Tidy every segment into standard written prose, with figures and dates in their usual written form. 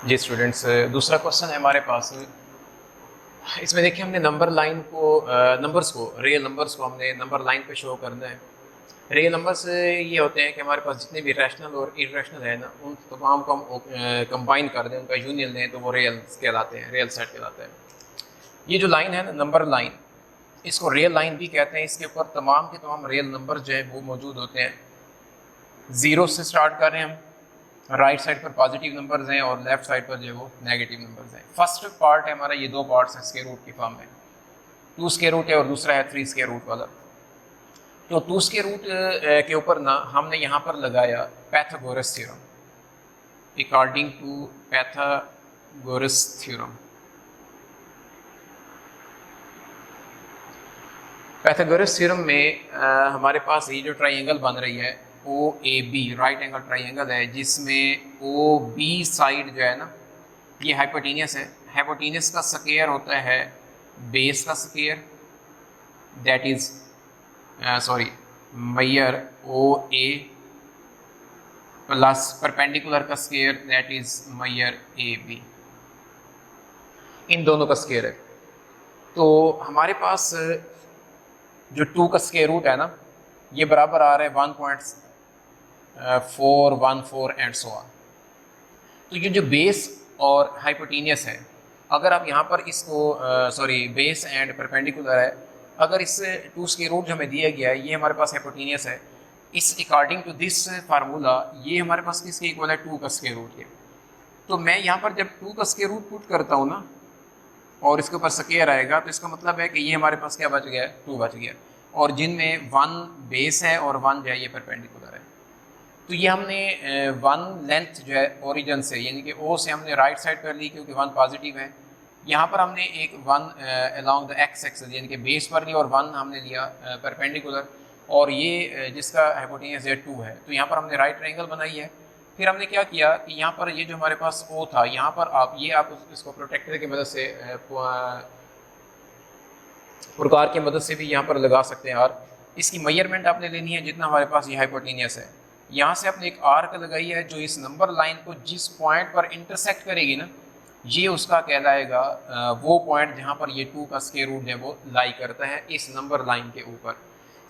जी students, दूसरा question है हमारे पास। इसमें देखिए हमने नंबर लाइन को नंबर्स को रियल नंबर्स को हमने नंबर लाइन पे शो करना है। रियल नंबर्स ये होते हैं कि हमारे पास जितने भी रैशनल और इरेशनल है ना, उन तमाम को हम कंबाइन कर दें, उनका यूनियन लें तो वो रियल्स कहलाते हैं, रियल सेट कहलाता है। ये जो लाइन है ना, नंबर लाइन, इसको रियल लाइन भी कहते हैं। इसके ऊपर तमाम के तमाम रियल नंबर जो है वो मौजूद होते हैं। ज़ीरो से स्टार्ट कर रहे हैं हम, राइट साइड पर पॉजिटिव नंबर्स हैं और लेफ्ट साइड पर जो है वो नेगेटिव नंबर्स हैं। फर्स्ट पार्ट है हमारा, ये दो पार्ट्स हैं स्क्वायर रूट की फॉर्म में, टू स्क्वायर रूट है और दूसरा है थ्री स्क्वायर रूट वाला। तो टू स्क्वायर रूट के ऊपर ना हमने यहाँ पर लगाया Pythagoras theorem, according to Pythagoras theorem. Pythagoras theorem में हमारे पास ये जो ट्राइंगल बन रही है O A B, right angle triangle है, जिसमें ओ बी साइड जो है ना ये हाइपोटेनियस है। हाइपोटेनियस का स्क्वायर होता है बेस का स्क्वायर, दैट इज मैयर ओ ए, प्लस परपेंडिकुलर का स्क्वायर दैट इज मैयर ए बी। इन दोनों का स्क्वायर है। तो हमारे पास जो टू का स्क्वायर रूट है ना, ये बराबर आ रहा है 1.414 एंड सो ऑन। तो ये जो बेस और हाइपोटेनियस है, अगर आप यहाँ पर इसको बेस एंड परपेंडिकुलर है, अगर इस टू स्क्वायर रूट जो हमें दिया गया है ये हमारे पास हाइपोटेनियस है, इस अकॉर्डिंग टू दिस फार्मूला ये हमारे पास किसके इक्वल है, टू का स्क्वायर रूट के। तो मैं यहाँ पर जब टू का स्क्वायर रूट पुट करता हूँ ना और इसके ऊपर स्क्वायर आएगा, तो इसका मतलब है कि ये हमारे पास क्या बच गया है, टू बच गया, और जिनमें वन बेस है और वन जो है ये परपेंडिकुलर है। तो ये हमने वन लेंथ जो है ओरिजिन से, यानी कि ओ से हमने राइट साइड पर ली क्योंकि वन पॉजिटिव है। यहाँ पर हमने एक one along the x axis यानी कि बेस पर लिया और वन हमने लिया परपेंडिकुलर, और ये जिसका हाइपोटेनियस है टू है। तो यहाँ पर हमने राइट ट्रायंगल बनाई है। फिर हमने क्या किया कि यहाँ पर ये जो हमारे पास ओ था, यहाँ पर आप इसको प्रोटेक्टर की मदद से प्रकार की मदद से भी यहाँ पर लगा सकते हैं। और इसकी मेजरमेंट आपने लेनी है जितना हमारे पास ये हाइपोटेनियस है। यहाँ से आपने एक आर्क लगाई है जो इस नंबर लाइन को जिस पॉइंट पर इंटरसेक्ट करेगी ना, ये उसका कहलाएगा वो पॉइंट जहाँ पर ये टू का स्क्वायर रूट है वो लाई करता है इस नंबर लाइन के ऊपर।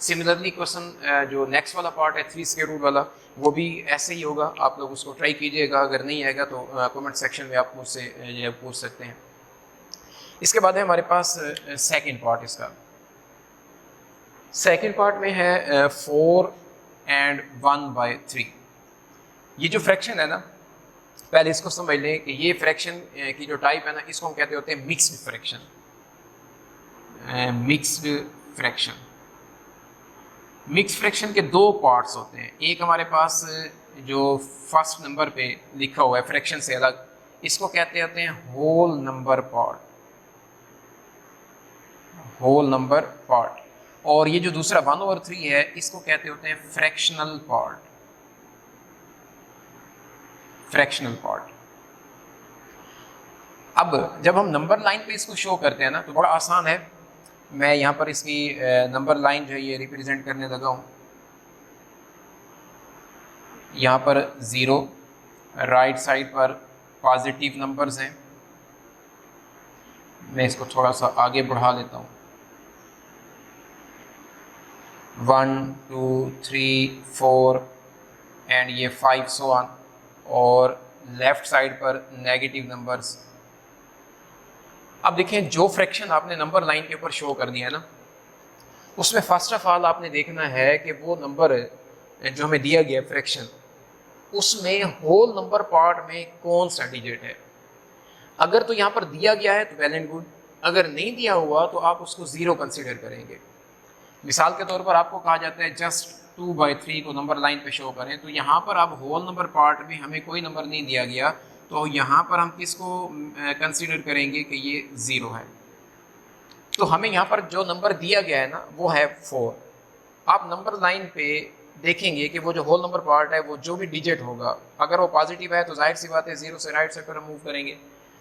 सिमिलरली क्वेश्चन जो नेक्स्ट वाला पार्ट है थ्री स्क्वायर रूट वाला, वो भी ऐसे ही होगा। आप लोग उसको ट्राई कीजिएगा, अगर नहीं आएगा तो कमेंट सेक्शन में आप मुझसे पूछ सकते हैं। इसके बाद है हमारे पास सेकंड पार्ट। इसका सेकंड पार्ट में है 4 एंड 1/3। ये जो फ्रैक्शन है ना, पहले इसको समझ लें कि ये फ्रैक्शन की जो टाइप है ना, इसको हम कहते होते हैं mixed fraction. Mixed fraction, mix fraction के दो पार्ट्स होते हैं। एक हमारे पास जो फर्स्ट नंबर पे लिखा हुआ है फ्रैक्शन से अलग, इसको कहते होते हैं whole number part, whole number part. और ये जो दूसरा 1/3 है, इसको कहते होते हैं फ्रैक्शनल पार्ट, फ्रैक्शनल पार्ट। अब जब हम नंबर लाइन पे इसको शो करते हैं ना, तो बड़ा आसान है। मैं यहाँ पर इसकी नंबर लाइन जो है ये रिप्रेजेंट करने लगा हूँ। यहाँ पर 0, राइट साइड पर पॉजिटिव नंबर्स हैं। मैं इसको थोड़ा सा आगे बढ़ा लेता हूँ, 1 2 3 4 एंड ये 5 सो ऑन। और लेफ्ट साइड पर नेगेटिव नंबर्स। अब देखें, जो फ्रैक्शन आपने नंबर लाइन के ऊपर शो करनी है ना, उसमें फर्स्ट ऑफ ऑल आपने देखना है कि वो नंबर जो हमें दिया गया फ्रैक्शन, उसमें होल नंबर पार्ट में कौन सा डिजिट है। अगर तो यहाँ पर दिया गया है तो वेल एंड गुड, अगर नहीं दिया हुआ तो आप उसको 0 कंसीडर करेंगे। मिसाल के तौर पर आपको कहा जाता है जस्ट 2/3 को नंबर लाइन पे शो करें, तो यहाँ पर आप होल नंबर पार्ट में हमें कोई नंबर नहीं दिया गया, तो यहाँ पर हम किसको कंसीडर करेंगे कि ये 0 है। तो हमें यहाँ पर जो नंबर दिया गया है ना वो है 4। आप नंबर लाइन पे देखेंगे कि वो जो होल नंबर पार्ट है, वो जो भी डिजिट होगा, अगर वो पॉजिटिव है तो जाहिर सी बात है 0 से राइट साइड पर हम मूव करेंगे,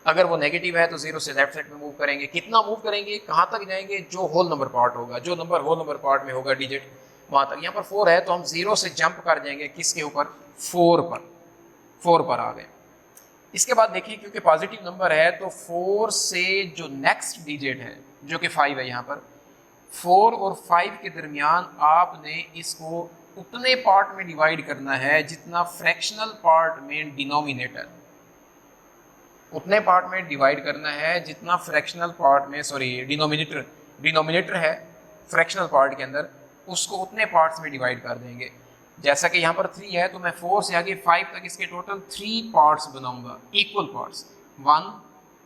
अगर वो नेगेटिव है तो 0 से लेफ्ट साइड में मूव करेंगे। कितना मूव करेंगे, कहाँ तक जाएंगे, जो होल नंबर पार्ट होगा, जो नंबर होल नंबर पार्ट में होगा डिजिट, वहाँ तक। यहाँ पर 4 है तो हम 0 से जंप कर जाएंगे किसके ऊपर, 4 पर आ गए। इसके बाद देखिए क्योंकि पॉजिटिव नंबर है तो 4 से जो नेक्स्ट डिजिट है जो कि 5 है, यहाँ पर 4 और 5 के दरमियान आपने इसको उतने पार्ट में डिवाइड करना है जितना फ्रैक्शनल पार्ट में डिनोमिनेटर, उतने पार्ट में डिवाइड करना है जितना फ्रैक्शनल पार्ट में, सॉरी डिनोमिनेटर है फ्रैक्शनल पार्ट के अंदर, उसको उतने पार्ट्स में डिवाइड कर देंगे। जैसा कि यहाँ पर 3 है तो मैं 4 से आगे 5 तक इसके टोटल 3 पार्ट्स बनाऊंगा, इक्वल पार्ट्स 1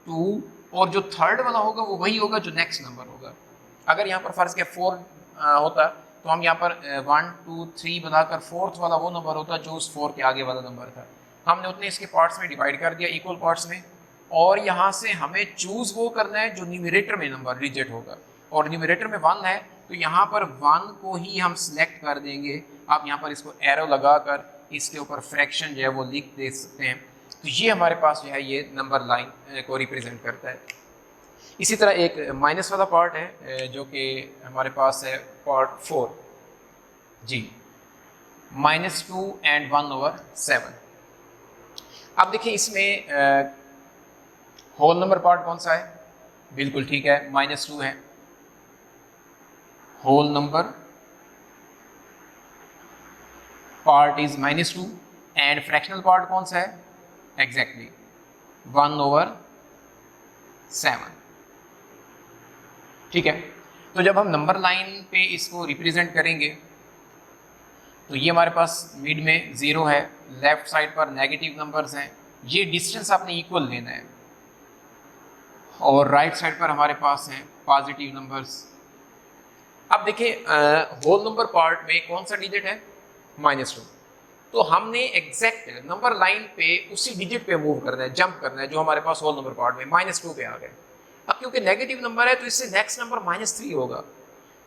2, और जो थर्ड वाला होगा वो वही होगा जो नेक्स्ट नंबर होगा। अगर यहाँ पर फर्ज के 4 होता तो हम यहाँ पर 1 2 3 बनाकर फोर्थ वाला वो नंबर होता जो उस 4 के आगे वाला नंबर था। हमने उतने इसके पार्ट्स में डिवाइड कर दिया इक्वल पार्ट्स में, और यहाँ से हमें चूज वो करना है जो न्यूमरेटर में नंबर डिजिट होगा, और न्यूमरेटर में 1 है तो यहाँ पर 1 को ही हम सिलेक्ट कर देंगे। आप यहाँ पर इसको एरो लगाकर इसके ऊपर फ्रैक्शन जो है वो लिख दे सकते हैं। तो ये हमारे पास जो है ये नंबर लाइन को रिप्रेजेंट करता है। इसी तरह एक माइनस वाला पार्ट है जो कि हमारे पास है पार्ट 4 जी, -2 एंड 1/7। अब देखिए इसमें होल नंबर पार्ट कौन सा है, बिल्कुल ठीक है -2 है whole number part is -2, and fractional part कौन सा है, एग्जैक्टली 1/7। ठीक है, तो जब हम नंबर लाइन पे इसको रिप्रेजेंट करेंगे तो ये हमारे पास मिड में 0 है, लेफ्ट साइड पर नेगेटिव नंबर्स हैं, ये डिस्टेंस आपने इक्वल लेना है, और राइट साइड पर हमारे पास हैं पॉजिटिव नंबर्स। अब देखिए होल नंबर पार्ट में कौन सा डिजिट है, -2, तो हमने एग्जैक्ट नंबर लाइन पे उसी डिजिट पे मूव करना है, जंप करना है जो हमारे पास होल नंबर पार्ट में -2 पे आ गए। अब क्योंकि नेगेटिव नंबर है तो इससे नेक्स्ट नंबर -3 होगा,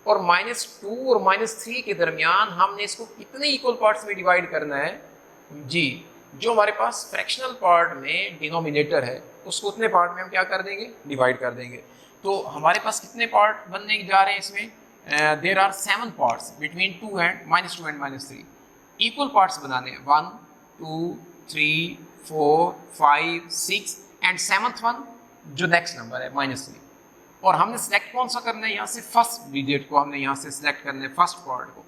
और -2 और -3 के दरमियान हमने इसको कितने इक्वल पार्ट्स में डिवाइड करना है जी, जो हमारे पास फ्रैक्शनल पार्ट में डिनोमिनेटर है उसको उतने पार्ट में हम क्या कर देंगे, डिवाइड कर देंगे। तो हमारे पास कितने पार्ट बनने जा रहे हैं इसमें, there are 7 parts between -2 and -3 equal parts बनाने हैं, 1 2 3 4 5 6 एंड 7th वन जो नेक्स्ट नंबर है -3, और हमने सेलेक्ट कौन सा करना है, यहाँ से फर्स्ट डिजिट को हमने यहाँ से सिलेक्ट करना है, फर्स्ट पार्ट को।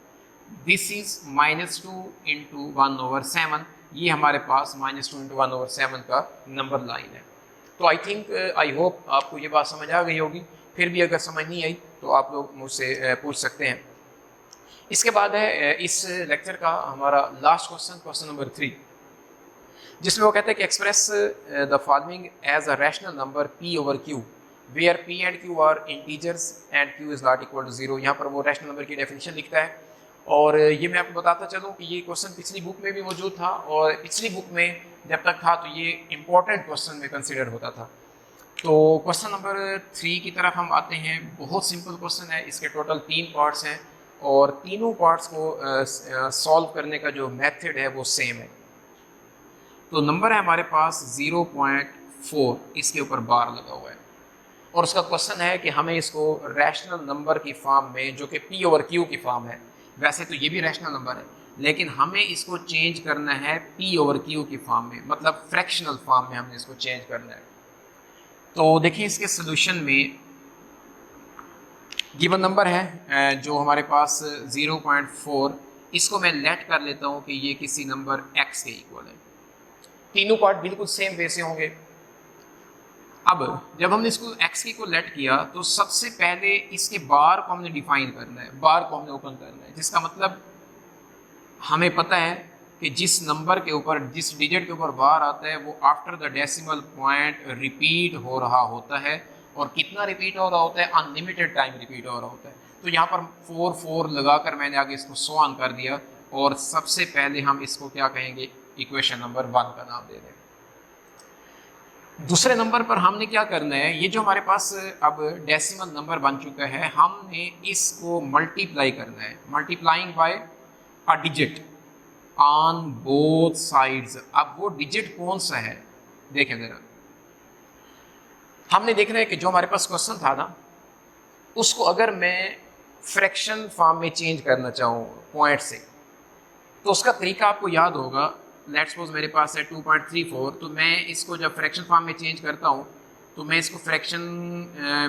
दिस इज -2 इंटू 1/7, ये हमारे पास -2 इंटू 1/7 का नंबर लाइन है। तो आई थिंक आई होप आपको ये बात समझ आ गई होगी, फिर भी अगर समझ नहीं आई तो आप लोग मुझसे पूछ सकते हैं। इसके बाद है इस लेक्चर का हमारा लास्ट क्वेश्चन, क्वेश्चन नंबर 3, जिसमें वो कहते हैं कि express the following as a rational number p/q where p and q are integers and q is not equal to 0। यहाँ पर वो रैशनल नंबर की डेफिनेशन लिखता है, और ये मैं आपको बताता चलूँ कि ये क्वेश्चन पिछली बुक में भी मौजूद था, और पिछली बुक में जब तक था तो ये इंपॉर्टेंट क्वेश्चन में कंसिडर होता था। तो क्वेश्चन नंबर 3 की तरफ हम आते हैं। बहुत सिंपल क्वेश्चन है, इसके टोटल 3 पार्ट्स हैं, और तीनों पार्ट्स को सॉल्व करने का जो मेथड है वो सेम है। तो नंबर है हमारे पास 0.4, इसके ऊपर बार लगा हुआ है, और उसका क्वेश्चन है कि हमें इसको रैशनल नंबर की फॉर्म में, जो कि p/q की फॉर्म है, वैसे तो ये भी रैशनल नंबर है लेकिन हमें इसको चेंज करना है p/q की फॉर्म में, मतलब फ्रैक्शनल फॉर्म में हमने इसको चेंज करना है। तो देखिए इसके सोल्यूशन में गिवन नंबर है जो हमारे पास 0.4, इसको मैं लेट कर लेता हूँ कि ये किसी नंबर x के इक्वल है। तीनों पार्ट बिल्कुल सेम वे से होंगे। अब जब हमने इसको x के को लेट किया तो सबसे पहले इसके बार को हमने डिफाइन करना है, बार को हमने ओपन करना है, जिसका मतलब हमें पता है कि जिस नंबर के ऊपर, जिस डिजिट के ऊपर बार आता है वो after the decimal point repeat हो रहा होता है, और कितना रिपीट हो रहा होता है, अनलिमिटेड टाइम रिपीट हो रहा होता है। तो यहाँ पर 4 लगाकर मैंने आगे इसको 100 ऑन कर दिया, और सबसे पहले हम इसको क्या कहेंगे, इक्वेशन नंबर 1 का नाम दे दें। दूसरे नंबर पर हमने क्या करना है, ये जो हमारे पास अब डेसिमल नंबर बन चुका है, हमने इसको मल्टीप्लाई करना है, multiplying by a digit on both sides. अब वो डिजिट कौन सा है देखें जरा, हमने देखना है कि जो हमारे पास क्वेश्चन था ना, उसको अगर मैं फ्रैक्शन फॉर्म में चेंज करना चाहूँ पॉइंट से, तो उसका तरीका आपको याद होगा, लेट्स सपोज मेरे पास है 2.34, तो मैं इसको जब फ्रैक्शन फॉर्म में चेंज करता हूँ तो मैं इसको फ्रैक्शन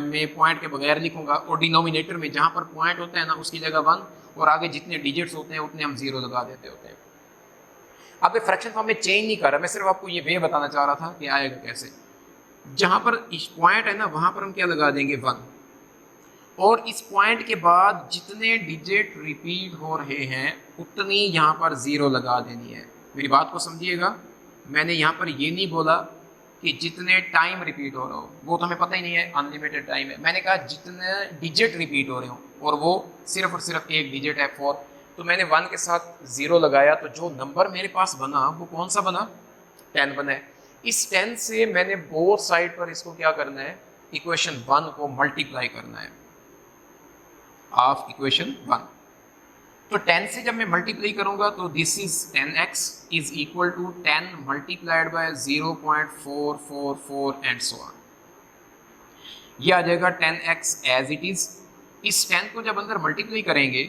में पॉइंट के बगैर लिखूंगा, और डिनोमिनेटर में जहाँ पर पॉइंट होता है ना उसकी जगह 1 और आगे जितने डिजिट्स होते हैं उतने हम 0 लगा देते होते हैं। अब ये फ्रैक्शन फॉर्म में चेंज नहीं कर रहा, मैं सिर्फ आपको ये वे बताना चाह रहा था कि आएगा कैसे। जहाँ पर इस पॉइंट है ना वहाँ पर हम क्या लगा देंगे 1, और इस पॉइंट के बाद जितने डिजिट रिपीट हो रहे हैं उतनी यहाँ पर 0 लगा देनी है। मेरी बात को समझिएगा, मैंने यहाँ पर ये नहीं बोला कि जितने टाइम रिपीट हो रहा हो, वो तो हमें पता ही नहीं है, अनलिमिटेड टाइम है। मैंने कहा जितने डिजिट रिपीट हो रहे हो, और वो सिर्फ और सिर्फ एक डिजिट है 4, तो मैंने 1 के साथ 0 लगाया, तो जो नंबर मेरे पास बना वो कौन सा बना, 10 बना है। इस 10 से मैंने बोथ साइड पर इसको क्या करना है, इक्वेशन 1 को मल्टीप्लाई करना है ऑफ इक्वेशन 1। तो 10 से जब मैं मल्टीप्लाई करूंगा तो this is 10x is equal to 10 multiplied by 0.444 and so on. ये आ जाएगा 10x एज इट इज। इस 10 को जब अंदर मल्टीप्लाई करेंगे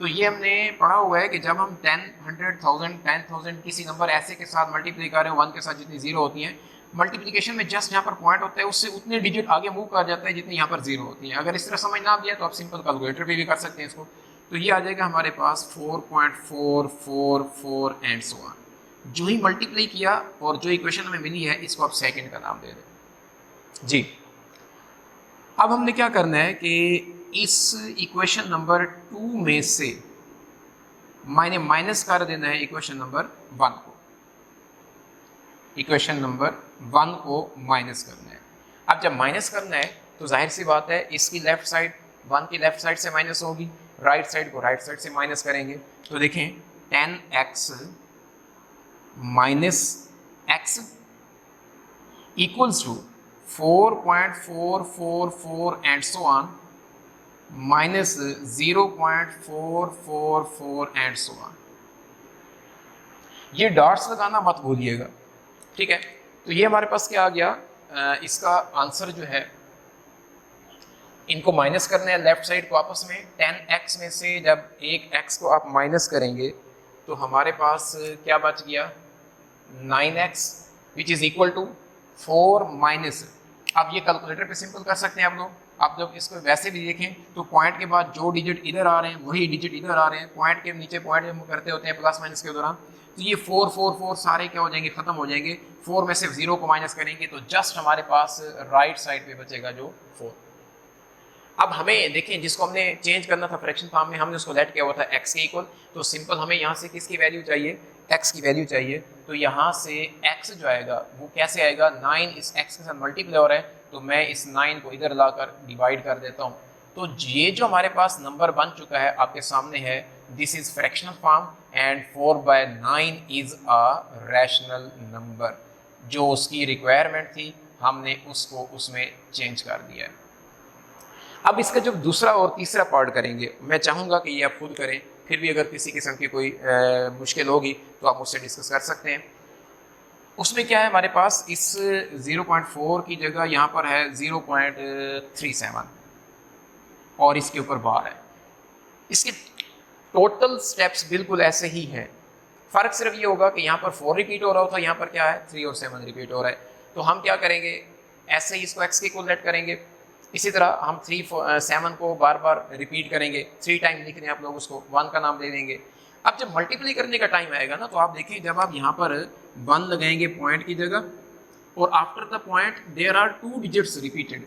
तो ये हमने पढ़ा हुआ है कि जब हम 10, 100,000, 10,000 किसी नंबर ऐसे के साथ मल्टीप्लाई कर रहे हैं 1 के साथ जितनी 0 होती हैं, मल्टीप्लिकेशन में जस्ट जहाँ पर पॉइंट होता है उससे उतने डिजिट आगे मूव कर जाता है जितनी यहाँ पर 0 होती है। अगर इस तरह समझ ना आ गया तो आप सिंपल कैलकुलेटर पे भी कर सकते हैं इसको। तो ये आ जाएगा हमारे पास 4.444 एंड सो ऑन। जो ही मल्टीप्लाई किया और जो इक्वेशन हमें मिली है इसको आप सेकंड का नाम दे दें जी। अब हमने क्या करना है कि इस इक्वेशन नंबर 2 में से मैंने माइनस कर देना है इक्वेशन नंबर 1 को, इक्वेशन नंबर 1 को माइनस करना है। अब जब माइनस करना है तो जाहिर सी बात है इसकी लेफ्ट साइड 1 की लेफ्ट साइड से माइनस होगी, राइट साइड को राइट साइड से माइनस करेंगे। तो देखें 10x minus x equals to 4.444 and so on minus 0.444 and so on. ये डॉट्स लगाना मत भूलिएगा, ठीक है। तो ये हमारे पास क्या आ गया, इसका आंसर जो है, इनको माइनस करना है लेफ्ट साइड को आपस में। 10x में से जब एक x को आप माइनस करेंगे तो हमारे पास क्या बच गया, 9x which is equal to 4 minus. अब ये कैलकुलेटर पे सिंपल कर सकते हैं आप लोग। आप जब इसको वैसे भी देखें तो पॉइंट के बाद जो डिजिट इधर आ रहे हैं वही डिजिट इधर आ रहे हैं, पॉइंट के नीचे पॉइंट हम करते होते हैं प्लस माइनस के दौरान, तो ये 4 4 4 सारे क्या हो जाएंगे, खत्म हो जाएंगे। 4 में से 0 को माइनस करेंगे तो जस्ट हमारे पास राइट साइड पे बचेगा जो 4। अब हमें देखें जिसको हमने चेंज करना था फ्रैक्शन फॉर्म में, हमने उसको लेट किया हुआ था x के इक्वल, तो सिंपल हमें यहाँ से किसकी वैल्यू चाहिए, x की वैल्यू चाहिए। तो यहाँ से x जो आएगा वो कैसे आएगा, 9 इस x के साथ मल्टीप्लाई हो रहा है तो मैं इस 9 को इधर लाकर डिवाइड कर देता हूँ। तो ये जो हमारे पास नंबर बन चुका है आपके सामने है, this is fractional form and 4/9 is a rational number. जो उसकी रिक्वायरमेंट थी हमने उसको उसमें चेंज कर दिया है। अब इसका जब दूसरा और तीसरा पार्ट करेंगे, मैं चाहूँगा कि ये आप खुद करें, फिर भी अगर किसी किस्म की कोई मुश्किल होगी तो आप मुझसे डिस्कस कर सकते हैं। उसमें क्या है, हमारे पास इस 0.4 की जगह यहाँ पर है 0.37 और इसके ऊपर बार है। इसके टोटल स्टेप्स बिल्कुल ऐसे ही हैं, फ़र्क सिर्फ ये होगा कि यहाँ पर 4 रिपीट हो रहा होता है, यहाँ पर क्या है 3 और 7 रिपीट हो रहा है। तो हम क्या करेंगे, ऐसे ही इसको x के इक्वल लेट करेंगे, इसी तरह हम 3 7 को बार बार रिपीट करेंगे, 3 टाइम लिख रहे हैं आप लोग, उसको 1 का नाम दे देंगे। अब जब मल्टीप्लाई करने का टाइम आएगा ना तो आप देखें जब आप यहाँ पर 1 लगाएंगे पॉइंट की जगह और after the point there are 2 digits repeated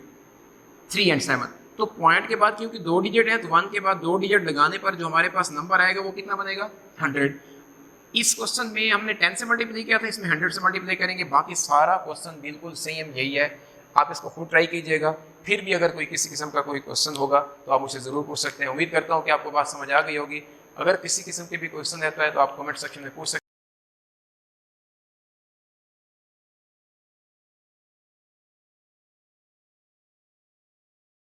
3 and 7, तो पॉइंट के बाद क्योंकि 2 डिजिट है तो 1 के बाद 2 डिजिट लगाने पर जो हमारे पास नंबर आएगा वो कितना बनेगा 100। इस क्वेश्चन में हमने 10 से मल्टीप्लाई किया था, इसमें 100 से मल्टीप्लाई करेंगे। बाकी सारा क्वेश्चन बिल्कुल सेम यही है, आप इसको खुद ट्राई कीजिएगा। फिर भी अगर कोई किसी किस्म का कोई क्वेश्चन होगा तो आप मुझसे ज़रूर पूछ सकते हैं। उम्मीद करता हूँ कि आपको बात समझ आ गई होगी। अगर किसी किस्म के भी क्वेश्चन रहता है तो आप कमेंट सेक्शन में पूछ सकते हैं।